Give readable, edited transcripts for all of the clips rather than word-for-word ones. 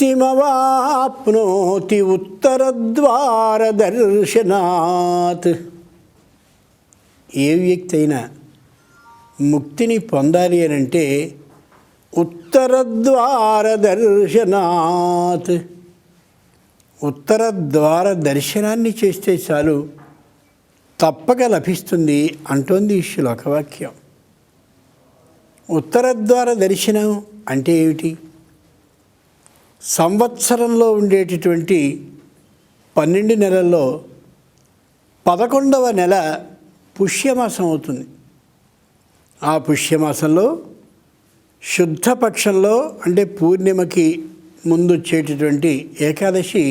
ముక్తిమవాప్నోతి ఉత్తరద్వారదర్శనాత్. ఏ వ్యక్తి అయినా ముక్తిని పొందాలి అని అంటే ఉత్తరద్వారదర్శనాత్, ఉత్తర ద్వార దర్శనాన్ని చేస్తే చాలు తప్పక లభిస్తుంది అంటోంది ఈ శ్లోకవాక్యం. ఉత్తర ద్వార దర్శనం అంటే ఏమిటి? సంవత్సరంలో ఉండేటటువంటి 12 నెలల్లో 11వ నెల పుష్యమాసం అవుతుంది. ఆ పుష్యమాసంలో శుద్ధపక్షంలో అంటే పూర్ణిమకి ముందు వచ్చేటటువంటి ఏకాదశి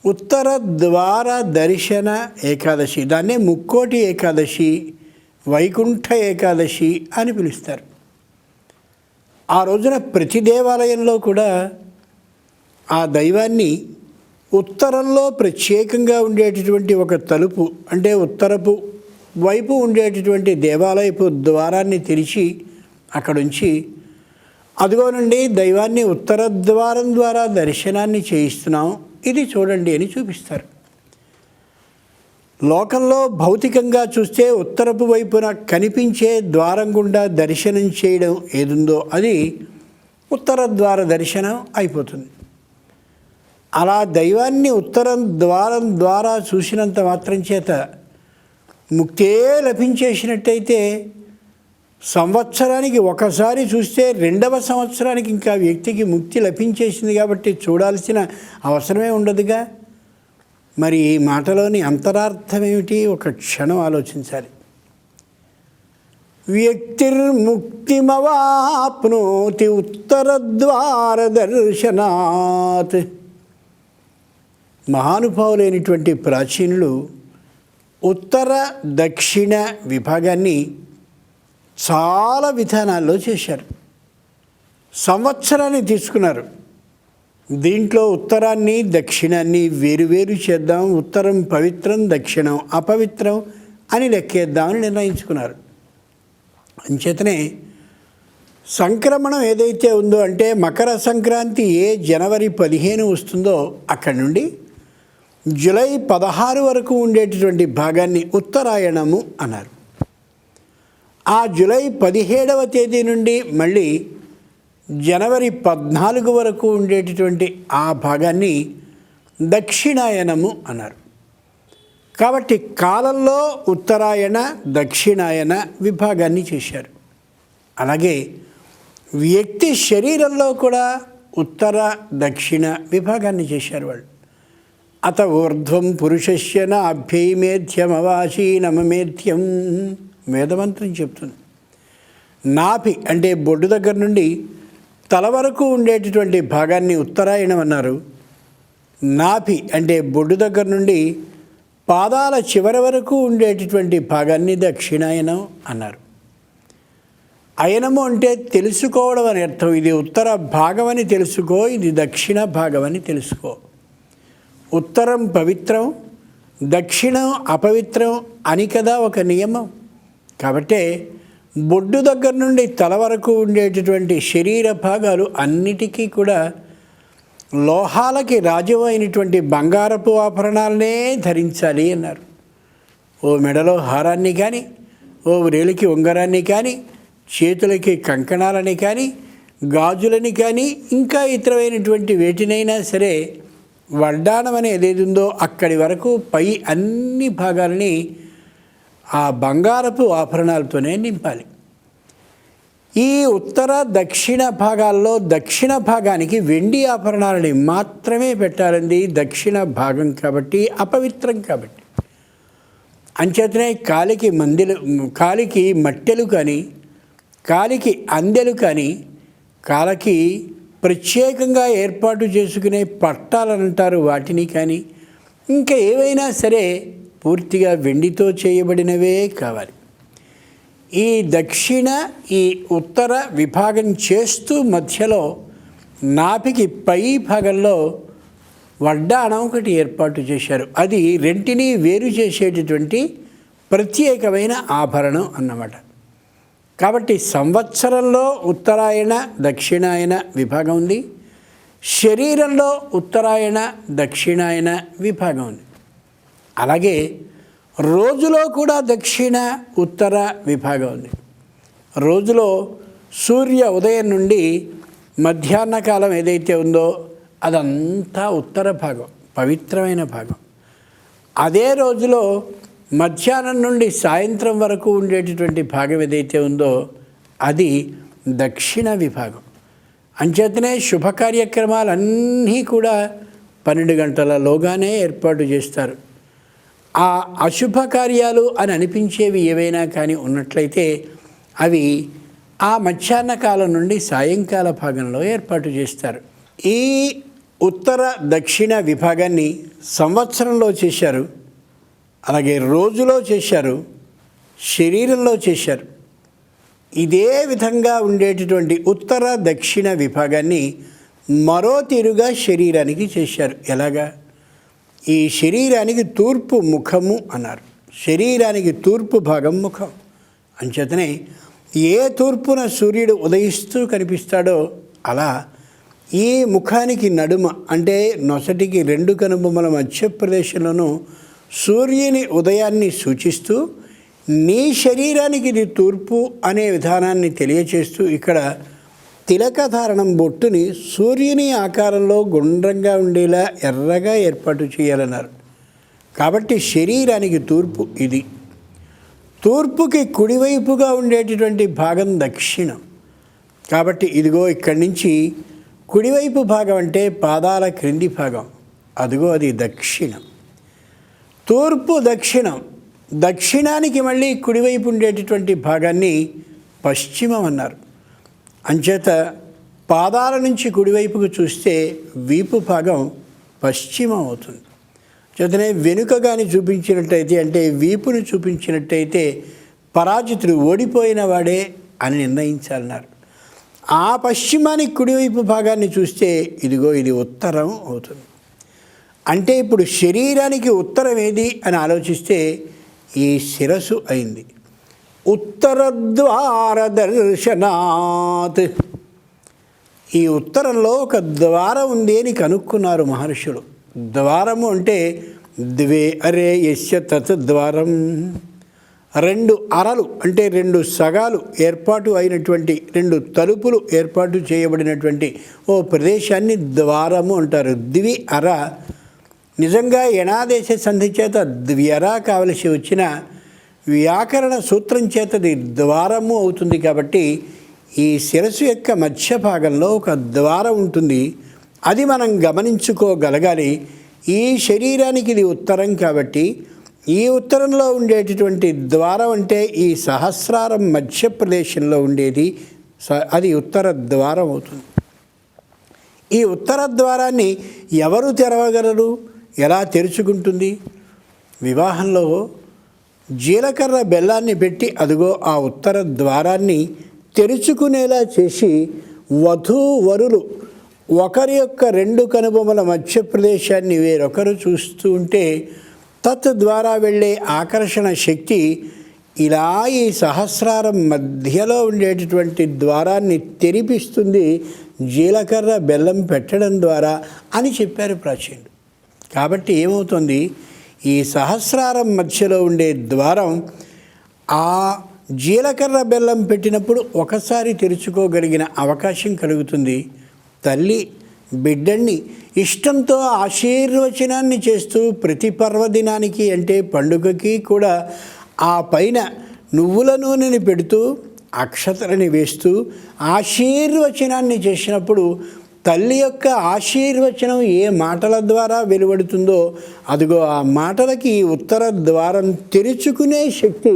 ఉత్తర ద్వార దర్శన ఏకాదశి. దాన్నే ముక్కోటి ఏకాదశి, వైకుంఠ ఏకాదశి అని పిలుస్తారు. ఆ రోజున ప్రతి దేవాలయంలో కూడా ఆ దైవాన్ని ఉత్తరంలో ప్రత్యేకంగా ఉండేటటువంటి ఒక తలుపు అంటే ఉత్తరపు వైపు ఉండేటటువంటి దేవాలయపు ద్వారాన్ని తెరిచి అక్కడుంచి అదిగోనండి దైవాన్ని ఉత్తర ద్వారం ద్వారా దర్శనాన్ని చేయిస్తున్నాం, ఇది చూడండి అని చూపిస్తారు. లోకంలో భౌతికంగా చూస్తే ఉత్తరపు వైపున కనిపించే ద్వారం గుండా దర్శనం చేయడం ఏదుందో అది ఉత్తర ద్వార దర్శనం అయిపోతుంది. అలా దైవాన్ని ఉత్తరం ద్వారం ద్వారా చూసినంత మాత్రం చేత ముక్తే లభించేసినట్టయితే సంవత్సరానికి ఒకసారి చూస్తే 2వ సంవత్సరానికి ఇంకా వ్యక్తికి ముక్తి లభించేసింది కాబట్టి చూడాల్సిన అవసరమే ఉండదుగా. మరి ఈ మాటలోని అంతరార్థం ఏమిటి? ఒక క్షణం ఆలోచించాలి. వ్యక్తిర్ముక్తిమవాప్నోతి ఉత్తరద్వార దర్శనాత్. మహానుభావులైనటువంటి ప్రాచీనులు ఉత్తర దక్షిణ విభాగాన్ని చాలా విధానాల్లో చేశారు. సంవత్సరాన్ని తీసుకున్నారు. దీంట్లో ఉత్తరాన్ని దక్షిణాన్ని వేరువేరు చేద్దాం, ఉత్తరం పవిత్రం దక్షిణం అపవిత్రం అని లెక్కేద్దామని నిర్ణయించుకున్నారు. అంచేతనే సంక్రమణం ఏదైతే ఉందో అంటే మకర సంక్రాంతి ఏ జనవరి 15 వస్తుందో అక్కడి నుండి జూలై 16 వరకు ఉండేటటువంటి భాగాన్ని ఉత్తరాయణము అన్నారు. ఆ జూలై 17వ తేదీ నుండి మళ్ళీ జనవరి 14 వరకు ఉండేటటువంటి ఆ భాగాన్ని దక్షిణాయనము అన్నారు. కాబట్టి కాలంలో ఉత్తరాయణ దక్షిణాయన విభాగాన్ని చేశారు. అలాగే వ్యక్తి శరీరంలో కూడా ఉత్తర దక్షిణ విభాగాన్ని చేశారు వాళ్ళు. అత ఊర్ధ్వం పురుషస్య నాభ్యైమేధ్యమవాసీనమేధ్యం వేదమంత్రం చెప్తుంది. నాభి అంటే బొడ్డు దగ్గర నుండి తల వరకు ఉండేటటువంటి భాగాన్ని ఉత్తరాయణం అన్నారు. నాభి అంటే బొడ్డు దగ్గర నుండి పాదాల చివరి వరకు ఉండేటటువంటి భాగాన్ని దక్షిణాయనం అన్నారు. అయనము అంటే తెలుసుకోవడం అని అర్థం. ఇది ఉత్తర భాగం అని తెలుసుకో, ఇది దక్షిణ భాగం అని తెలుసుకో. ఉత్తరం పవిత్రం, దక్షిణం అపవిత్రం అని కదా ఒక నియమం. కాబట్టే బొడ్డు దగ్గర నుండి తల వరకు ఉండేటటువంటి శరీర భాగాలు అన్నిటికీ కూడా లోహాలకి రాజు అయినటువంటి బంగారపు ఆభరణాలనే ధరించాలి అన్నారు. ఓ మెడలో హారాన్ని కానీ, ఓ రేలికి ఉంగరాన్ని కానీ, చేతులకి కంకణాలని కానీ, గాజులని కానీ, ఇంకా ఇతరమైనటువంటి వేటినైనా సరే వడ్డాణం అనేది ఏది ఉందో అక్కడి వరకు పై అన్ని భాగాలని ఆ బంగారపు ఆభరణాలతోనే నింపాలి. ఈ ఉత్తర దక్షిణ భాగాల్లో దక్షిణ భాగానికి వెండి ఆభరణాలని మాత్రమే పెట్టాలండి. దక్షిణ భాగం కాబట్టి అపవిత్రం కాబట్టి. అంచేతనే కాలికి మట్టెలు కానీ, కాలికి అందెలు కానీ, కాలికి ప్రత్యేకంగా ఏర్పాటు చేసుకునే పట్టాలని అంటారు వాటిని కానీ, ఇంకా ఏవైనా సరే పూర్తిగా వెండితో చేయబడినవే కావాలి. ఈ దక్షిణ ఈ ఉత్తర విభాగం చేస్తూ మధ్యలో నాభికి పై భాగంలో వడ్డాణం ఒకటి ఏర్పాటు చేశారు. అది రెంటిని వేరు చేసేటటువంటి ప్రత్యేకమైన ఆభరణం అన్నమాట. కాబట్టి సంవత్సరంలో ఉత్తరాయణ దక్షిణాయన విభాగం ఉంది. శరీరంలో ఉత్తరాయణ దక్షిణాయన విభాగం ఉంది. అలాగే రోజులో కూడా దక్షిణ ఉత్తర విభాగం ఉంది. రోజులో సూర్య ఉదయం నుండి మధ్యాహ్న కాలం ఏదైతే ఉందో అదంతా ఉత్తర భాగం, పవిత్రమైన భాగం. అదే రోజులో మధ్యాహ్నం నుండి సాయంత్రం వరకు ఉండేటటువంటి భాగం ఏదైతే ఉందో అది దక్షిణ విభాగం. అంచేతనే శుభ కార్యక్రమాలన్నీ కూడా 12 గంటలలోగానే ఏర్పాటు చేస్తారు. ఆ అశుభ కార్యాలు అని అనిపించేవి ఏవైనా కానీ ఉన్నట్లయితే అవి ఆ మధ్యాహ్న కాలం నుండి సాయంకాల భాగంలో ఏర్పాటు చేస్తారు. ఈ ఉత్తర దక్షిణ విభాగాన్ని సంవత్సరంలో చేశారు, అలాగే రోజులో చేశారు, శరీరంలో చేశారు. ఇదే విధంగా ఉండేటటువంటి ఉత్తర దక్షిణ విభాగాన్ని మరో తీరుగా శరీరానికి చేశారు. ఎలాగా? ఈ శరీరానికి తూర్పు ముఖము అన్నారు. శరీరానికి తూర్పు భాగం ముఖం. అంచేతనే ఏ తూర్పున సూర్యుడు ఉదయిస్తూ కనిపిస్తాడో అలా ఈ ముఖానికి నడుమ అంటే నొసటికి 2 కనుబొమ్మల మధ్య ప్రదేశంలోనూ సూర్యుని ఉదయాన్ని సూచిస్తూ నీ శరీరానికి ఇది తూర్పు అనే విధానాన్ని తెలియచేస్తూ ఇక్కడ తిలకధారణం బొట్టుని సూర్యుని ఆకారంలో గుండ్రంగా ఉండేలా ఎర్రగా ఏర్పాటు చేయాలన్నారు. కాబట్టి శరీరానికి తూర్పు ఇది. తూర్పుకి కుడివైపుగా ఉండేటటువంటి భాగం దక్షిణం. కాబట్టి ఇదిగో ఇక్కడి నుంచి కుడివైపు భాగం అంటే పాదాల క్రింది భాగం, అదిగో అది దక్షిణం. తూర్పు దక్షిణం. దక్షిణానికి మళ్ళీ కుడివైపు ఉండేటటువంటి భాగాన్ని పశ్చిమం అన్నారు. అంచేత పాదాల నుంచి కుడివైపుకు చూస్తే వీపు భాగం పశ్చిమం అవుతుంది. చేతనే వెనుక కానీ చూపించినట్టయితే అంటే వీపును చూపించినట్టయితే పరాజితుడు ఓడిపోయిన వాడే అని నిర్ణయించాలన్నారు. ఆ పశ్చిమానికి కుడివైపు భాగాన్ని చూస్తే ఇదిగో ఇది ఉత్తరం అవుతుంది. అంటే ఇప్పుడు శరీరానికి ఉత్తరం ఏది అని ఆలోచిస్తే ఈ శిరస్సు అయింది. ఉత్తరద్వార దర్శనాత్. ఈ ఉత్తరంలో ఒక ద్వారం ఉంది అని కనుక్కున్నారు మహర్షులు. ద్వారము అంటే ద్వే అరే యస్య తత్ ద్వారం. 2 అరలు అంటే 2 సగాలు ఏర్పాటు అయినటువంటి 2 తలుపులు ఏర్పాటు చేయబడినటువంటి ఓ ప్రదేశాన్ని ద్వారము అంటారు. ద్వి అర. నిజంగా యణాదేశ సంధి చేత ద్వ్యర కావలసి వచ్చిన వ్యాకరణ సూత్రం చేతది ద్వారము అవుతుంది. కాబట్టి ఈ శిరస్సు యొక్క మధ్య భాగంలో ఒక ద్వారం ఉంటుంది. అది మనం గమనించుకోగలగాలి. ఈ శరీరానికి ఇది ఉత్తరం కాబట్టి ఈ ఉత్తరంలో ఉండేటటువంటి ద్వారం అంటే ఈ సహస్రారం మధ్య ప్రదేశంలో ఉండేది, అది ఉత్తర ద్వారం అవుతుంది. ఈ ఉత్తర ద్వారాన్ని ఎవరు తెరవగలరు? ఎలా తెరుచుకుంటుంది? వివాహంలో జీలకర్ర బెల్లాన్ని పెట్టి అదిగో ఆ ఉత్తర ద్వారాన్ని తెరుచుకునేలా చేసి వధూవరులు ఒకరి యొక్క 2 కనుబొమ్మల మధ్య ప్రదేశాన్ని వేరొకరు చూస్తూ ఉంటే తత్ ద్వారా వెళ్ళే ఆకర్షణ శక్తి ఇలా ఈ సహస్రారం మధ్యలో ఉండేటటువంటి ద్వారాన్ని తెరిపిస్తుంది జీలకర్ర బెల్లం పెట్టడం ద్వారా అని చెప్పారు ప్రాచీనులు. కాబట్టి ఏమవుతుంది? ఈ సహస్రారం మధ్యలో ఉండే ద్వారం ఆ జీలకర్ర బెల్లం పెట్టినప్పుడు ఒకసారి తెరుచుకోగలిగిన అవకాశం కలుగుతుంది. తల్లి బిడ్డని ఇష్టంతో ఆశీర్వచనాన్ని చేస్తూ ప్రతి పర్వదినానికి అంటే పండుగకి కూడా ఆ పైన నువ్వుల నూనెని పెడుతూ అక్షతలని వేస్తూ ఆశీర్వచనాన్ని చేసినప్పుడు తల్లి యొక్క ఆశీర్వచనం ఏ మాటల ద్వారా వెలువడుతుందో అదిగో ఆ మాటలకి ఉత్తర ద్వారం తెరుచుకునే శక్తి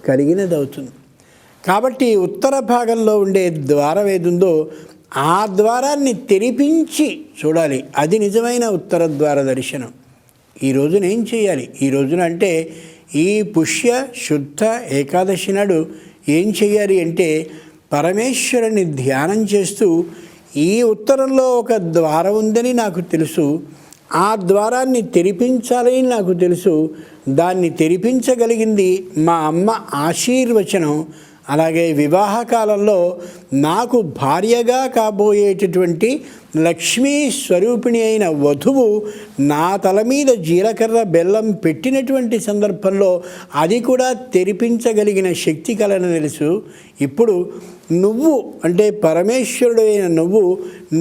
కలిగినదవుతుంది. కాబట్టి ఉత్తర భాగంలో ఉండే ద్వారం ఏదుందో ఆ ద్వారాన్ని తెరిపించి చూడాలి. అది నిజమైన ఉత్తర ద్వార దర్శనం. ఈ రోజున ఏం చేయాలి? ఈ రోజున అంటే ఈ పుష్య శుద్ధ ఏకాదశి నాడు ఏం చేయాలి అంటే పరమేశ్వరుని ధ్యానం చేస్తూ ఈ ఉత్తరంలో ఒక ద్వారం ఉందని నాకు తెలుసు, ఆ ద్వారాన్ని తెరిపించాలని నాకు తెలుసు, దాన్ని తెరిపించగలిగింది మా అమ్మ ఆశీర్వచనం, అలాగే వివాహ కాలంలో నాకు భార్యగా కాబోయేటటువంటి లక్ష్మీ స్వరూపిణి అయిన వధువు నా తల మీద జీలకర్ర బెల్లం పెట్టినటువంటి సందర్భంలో అది కూడా తెరిపించగలిగిన శక్తి కలని తెలుసు. ఇప్పుడు నువ్వు అంటే పరమేశ్వరుడు అయిన నువ్వు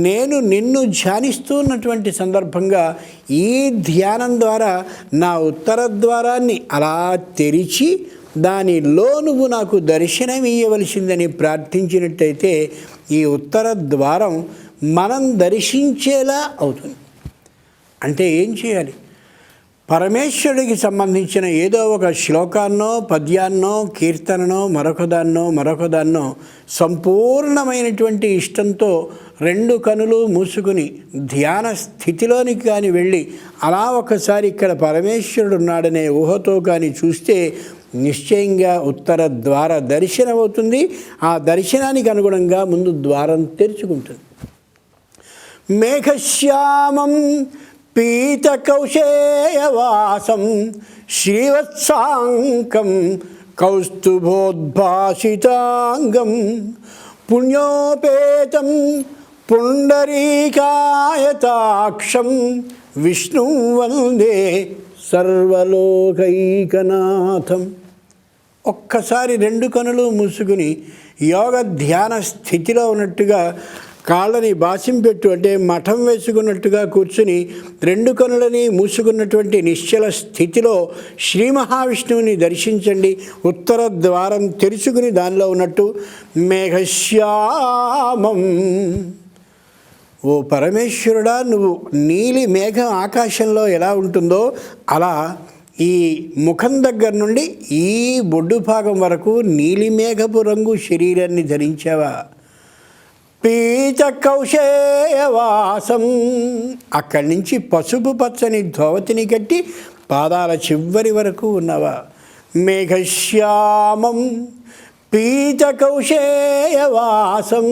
నేను నిన్ను ధ్యానిస్తున్నటువంటి సందర్భంగా ఈ ధ్యానం ద్వారా నా ఉత్తర ద్వారాన్ని అలా తెరిచి దానిలో నువ్వు నాకు దర్శనం ఇవ్వవలసిందని ప్రార్థించినట్టయితే ఈ ఉత్తర ద్వారం మనం దర్శించేలా అవుతుంది. అంటే ఏం చేయాలి? పరమేశ్వరుడికి సంబంధించిన ఏదో ఒక శ్లోకాన్నో పద్యాన్నో కీర్తననో మరొకదాన్నో సంపూర్ణమైనటువంటి ఇష్టంతో 2 కనులు మూసుకుని ధ్యాన స్థితిలోనికి కానీ వెళ్ళి అలా ఒకసారి ఇక్కడ పరమేశ్వరుడు ఉన్నాడనే ఊహతో కానీ చూస్తే నిశ్చయంగా ఉత్తర ద్వార దర్శనం అవుతుంది. ఆ దర్శనానికి అనుగుణంగా ముందు ద్వారం తెరుచుకుంటుంది. మేఘశ్యామం పీతకౌశేయవాసం శ్రీవత్సాంకం కౌస్తుభోద్భాసితాంగం పుణ్యోపేతం పుండరీకాయతాక్షం విష్ణుం వందే సర్వలోకైకనాథం. ఒక్కసారి 2 కనులు మూసుకుని యోగ ధ్యాన స్థితిలో ఉన్నట్టుగా కాళ్ళని బాసింపెట్టు అంటే మఠం వేసుకున్నట్టుగా కూర్చుని 2 కనులని మూసుకున్నటువంటి నిశ్చల స్థితిలో శ్రీ మహావిష్ణువుని దర్శించండి. ఉత్తర ద్వారం తెరుచుకుని దానిలో ఉన్నట్టు మేఘశ్యామం. ఓ పరమేశ్వరుడా, నువ్వు నీలి మేఘం ఆకాశంలో ఎలా ఉంటుందో అలా ఈ ముఖం దగ్గర నుండి ఈ బొడ్డు భాగం వరకు నీలిమేఘపు రంగు శరీరాన్ని ధరించావా? పీత కౌశేయవాసం, అక్కడి నుంచి పసుపు పచ్చని ధోవతిని కట్టి పాదాల చివరి వరకు ఉన్నవా? మేఘశ్యామం పీత కౌశేయవాసం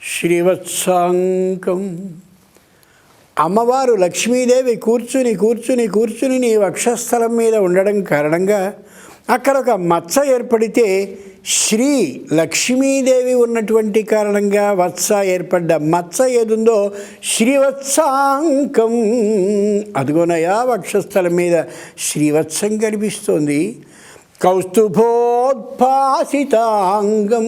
శ్రీవత్సాంకం. అమ్మవారు లక్ష్మీదేవి కూర్చుని నీ వక్షస్థలం మీద ఉండడం కారణంగా అక్కడ ఒక మచ్చ ఏర్పడితే శ్రీ లక్ష్మీదేవి ఉన్నటువంటి కారణంగా వత్స ఏర్పడ్డ మచ్చ ఏదుందో శ్రీవత్సాంకం. అదిగోనయా వక్షస్థలం మీద శ్రీవత్సం కనిపిస్తోంది. కౌస్తుభోద్భాసితాంగం,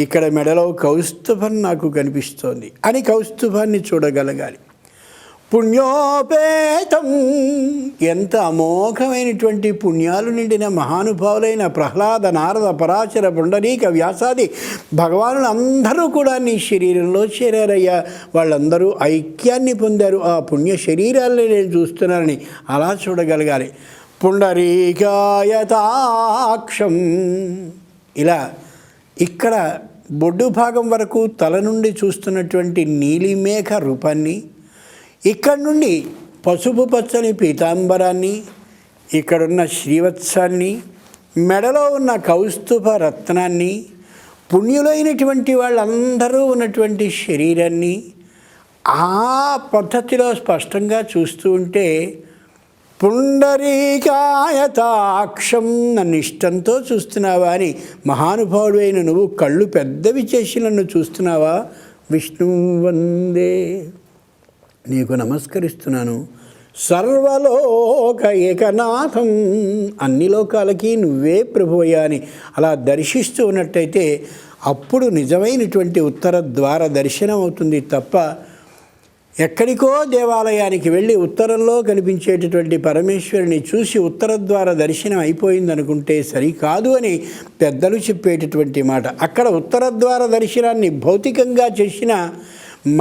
ఇక్కడ మెడలో కౌస్తుభం నాకు కనిపిస్తోంది అని కౌస్తుభాన్ని చూడగలగాలి. పుణ్యోపేతం, ఎంత అమోఘమైనటువంటి పుణ్యాలు నిండిన మహానుభావులైన ప్రహ్లాద, నారద, పరాశర, పుండరీక, వ్యాసాది భగవానులు అందరూ కూడా నీ శరీరంలో చేరారయ్యా. వాళ్ళందరూ ఐక్యాన్ని పొందారు. ఆ పుణ్య శరీరాలని నేను చూస్తున్నానని అలా చూడగలగాలి. పుండరీకాయతాక్షం, ఇలా ఇక్కడ బొడ్డు భాగం వరకు తల నుండి చూస్తున్నటువంటి నీలిమేఘ రూపాన్ని, ఇక్కడి నుండి పసుపు పచ్చని పీతాంబరాన్ని, ఇక్కడున్న శ్రీవత్సాన్ని, మెడలో ఉన్న కౌస్తుభ రత్నాన్ని, పుణ్యులైనటువంటి వాళ్ళందరూ ఉన్నటువంటి శరీరాన్ని ఆ పద్ధతిలో స్పష్టంగా చూస్తూ ఉంటే పుండరీకాయతాక్షం, నన్ను ఇష్టంతో చూస్తున్నావా అని మహానుభావుడు అయిన నువ్వు కళ్ళు పెద్దవి చేసి నన్ను చూస్తున్నావా? విష్ణు వందే, నీకు నమస్కరిస్తున్నాను. సర్వలోక ఏకనాథం, అన్ని లోకాలకి నువ్వే ప్రభువయ్యా అని అలా దర్శిస్తూ ఉన్నట్టయితే అప్పుడు నిజమైనటువంటి ఉత్తర ద్వార దర్శనం అవుతుంది తప్ప ఎక్కడికో దేవాలయానికి వెళ్ళి ఉత్తరంలో కనిపించేటటువంటి పరమేశ్వరుని చూసి ఉత్తర ద్వార దర్శనం అయిపోయిందనుకుంటే సరికాదు అని పెద్దలు చెప్పేటటువంటి మాట. అక్కడ ఉత్తర ద్వార దర్శనాన్ని భౌతికంగా చేసిన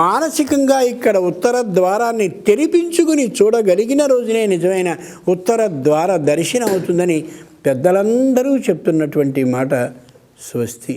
మానసికంగా ఇక్కడ ఉత్తర ద్వారాన్ని తెరిపించుకుని చూడగలిగిన రోజునే నిజమైన ఉత్తర ద్వార దర్శనం అవుతుందని పెద్దలందరూ చెప్తున్నటువంటి మాట. స్వస్తి.